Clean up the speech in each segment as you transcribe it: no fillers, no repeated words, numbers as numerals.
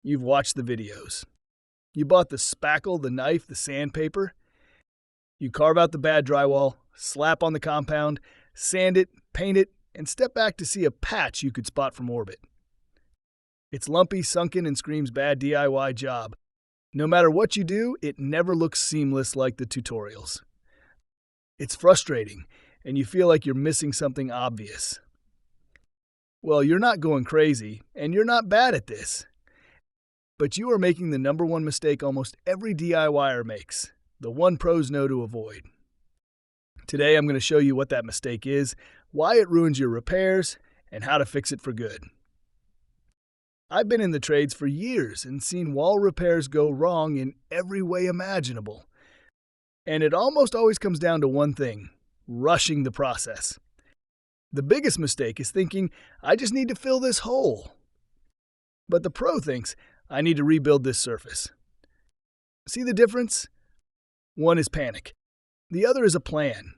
You've watched the videos. You bought the spackle, the knife, the sandpaper. You carve out the bad drywall, slap on the compound, sand it, paint it, and step back to see a patch you could spot from orbit. It's lumpy, sunken, and screams bad DIY job. No matter what you do, it never looks seamless like the tutorials. It's frustrating, and you feel like you're missing something obvious. Well, you're not going crazy, and you're not bad at this. But you are making the #1 mistake almost every DIYer makes, the one pros know to avoid. Today I'm going to show you what that mistake is, why it ruins your repairs, and how to fix it for good. I've been in the trades for years and seen wall repairs go wrong in every way imaginable. And it almost always comes down to one thing: rushing the process. The biggest mistake is thinking, I just need to fill this hole. But the pro thinks, I need to rebuild this surface. See the difference? One is panic. The other is a plan.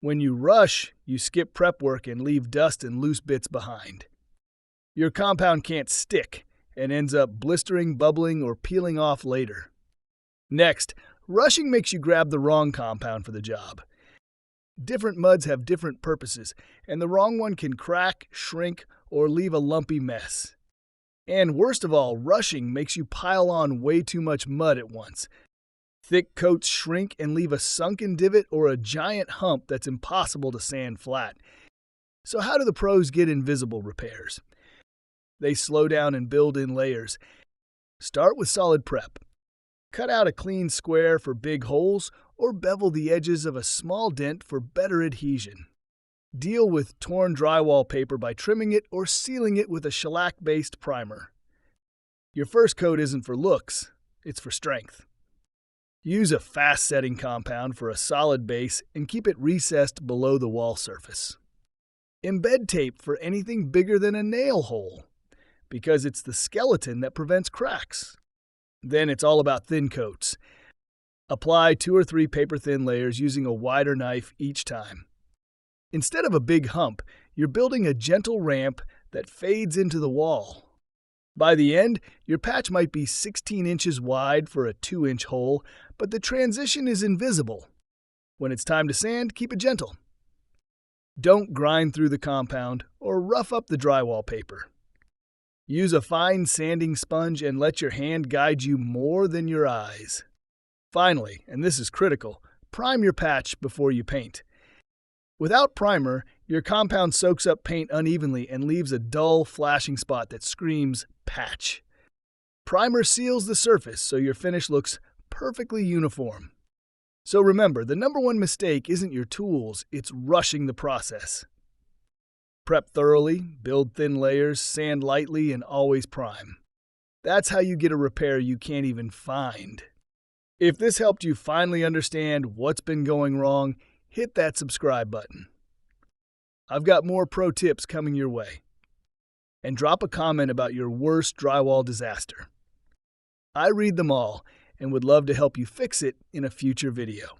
When you rush, you skip prep work and leave dust and loose bits behind. Your compound can't stick and ends up blistering, bubbling, or peeling off later. Next, rushing makes you grab the wrong compound for the job. Different muds have different purposes, and the wrong one can crack, shrink, or leave a lumpy mess. And worst of all, rushing makes you pile on way too much mud at once. Thick coats shrink and leave a sunken divot or a giant hump that's impossible to sand flat. So how do the pros get invisible repairs? They slow down and build in layers. Start with solid prep. Cut out a clean square for big holes or bevel the edges of a small dent for better adhesion. Deal with torn drywall paper by trimming it or sealing it with a shellac-based primer. Your first coat isn't for looks, it's for strength. Use a fast-setting compound for a solid base and keep it recessed below the wall surface. Embed tape for anything bigger than a nail hole, because it's the skeleton that prevents cracks. Then it's all about thin coats. Apply 2 or 3 paper-thin layers using a wider knife each time. Instead of a big hump, you're building a gentle ramp that fades into the wall. By the end, your patch might be 16 inches wide for a 2-inch hole, but the transition is invisible. When it's time to sand, keep it gentle. Don't grind through the compound or rough up the drywall paper. Use a fine sanding sponge and let your hand guide you more than your eyes. Finally, and this is critical, prime your patch before you paint. Without primer, your compound soaks up paint unevenly and leaves a dull, flashing spot that screams patch. Primer seals the surface so your finish looks perfectly uniform. So remember, the #1 mistake isn't your tools, it's rushing the process. Prep thoroughly, build thin layers, sand lightly, and always prime. That's how you get a repair you can't even find. If this helped you finally understand what's been going wrong, hit that subscribe button. I've got more pro tips coming your way. And drop a comment about your worst drywall disaster. I read them all and would love to help you fix it in a future video.